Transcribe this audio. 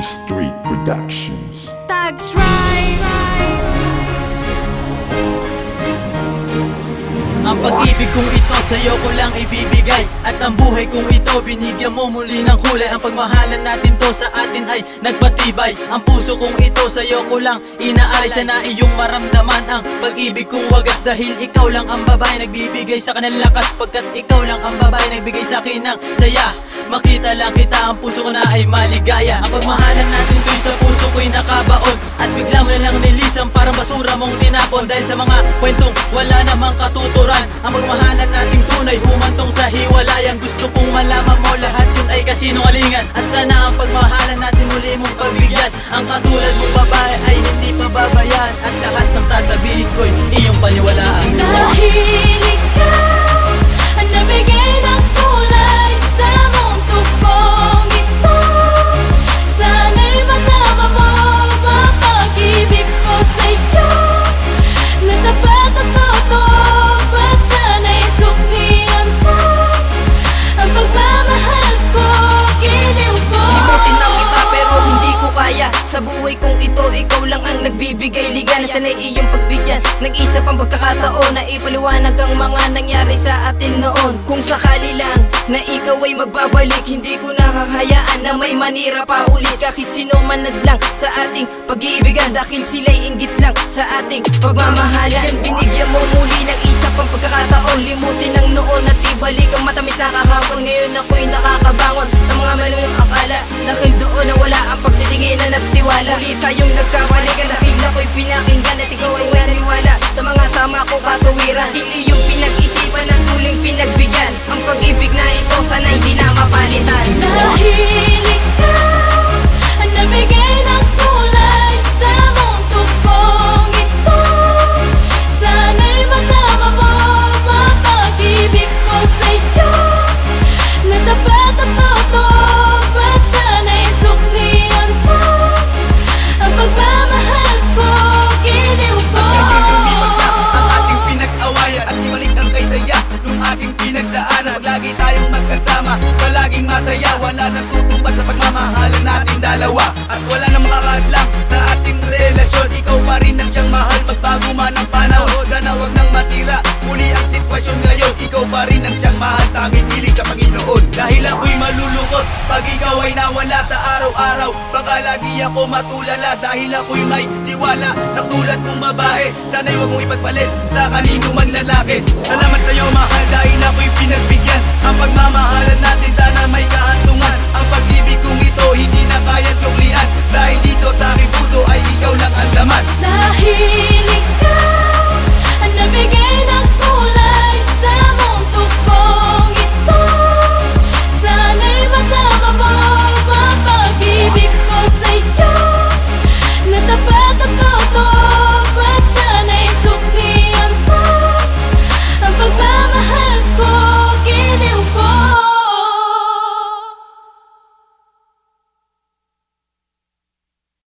Street Productions. Tags right. Ang pag-ibig kong ito sa'yo ko lang ibibigay, at ang buhay kong ito binigyan mo muli ng kulay. Ang pagmahalan natin to sa atin ay nagpatibay. Ang puso kong ito sa'yo ko lang inaalay. Sana iyong maramdaman ang pag-ibig kong wagas, dahil ikaw lang ang babae nagbibigay sa kanilang lakas, pagkat ikaw lang ang babae nagbigay sa akin ng saya. Makita lang kita, ang puso ko na ay maligaya. Ang pagmahalan natin to'y sa puso ko'y nakabaon, at bigla mo na lang nilisan parang basura mong tinapon. Dahil sa mga kwentong wala namang katuturan, ang pagmahalan nating tunay humantong sa hiwalayan. Gusto kong malaman mo lahat yun ay kasinungalingan, at sana ang pagmahalan natin muli mong pagbigyan. Ang katulad mong babae ay hindi pababayaan, at lahat ng sasabihin ko'y iyong paniwalaan. Dahil ikaw ang nabigay ng kulay sa mundo kong ito, sana'y matama mo ang pag-ibig ko sa'yo, na tapat at totoo, at sana'y suklian mo ang pagmamahal ko, giliw ko. Limutin na kita pero hindi ko kaya. Sa buhay kong ito, ikaw lang ang nagbibigay ligaya. Sana'y iyong pagbigyan ng isa pang pagkakataon na ipaliwanag ang mga nangyari sa atin noon. Kung sakali lang na ikaw ay magbabalik, hindi ko nakakayaan na may manira pa ulit. Kahit sino man nadlang sa ating pag-iibigan, dahil sila'y inggit lang sa ating pagmamahalan. Binigyan mo muli ng isa pang pagkakataon, limutin ang noon at ibalik ang matamis na kahapon. Ngayon ako'y nakakabangon sa mga maling akala, dahil doon na wala ang pagtitinginan at tiwala. Muli tayong nagkabalikan, dahil ako'y pinakinggan at ikaw ay naniwala sa mga tama kong katuwiran. Dahil iyong pinag-isipan at muling pinagbigyan, ang pag-ibig na ito sana'y di na mapalitan. Dahil ikaw ang nabigay ng kulay sa mundo kong ito, sana'y matama mo ang pag-ibig ko sa'yo, na tapat at totoo, at sana'y suklian mo ang pagmamahal ko, giliw ko. Ang ating pinag-awayan at ibalik ang kay saya nung ating pinagdaanan. Lagi tayong magkasama, palaging masaya. Wala nang tutupad sa pagmamahalan natin dalawa, at wala nang makakadlang sa ating relasyon. Ikaw pa rin ang siyang mahal, magbago man ang panahon. Sana wag nang masira muli ang sitwasyon ngayon. Ikaw pa rin ang siyang mahal, tanging hiling sa Panginoon. Dahil ako'y malulungkot pag ikaw ay nawala sa araw-araw. Baka lagi ako matulala, dahil ako'y may tiwala sa tulad mong babae. Sana'y wag mong ipagpalit sa kanino man lalaki. Salamat sa'yo mahal, dahil ako'y pinagbigyan. Ang pagmamahalan natin sana may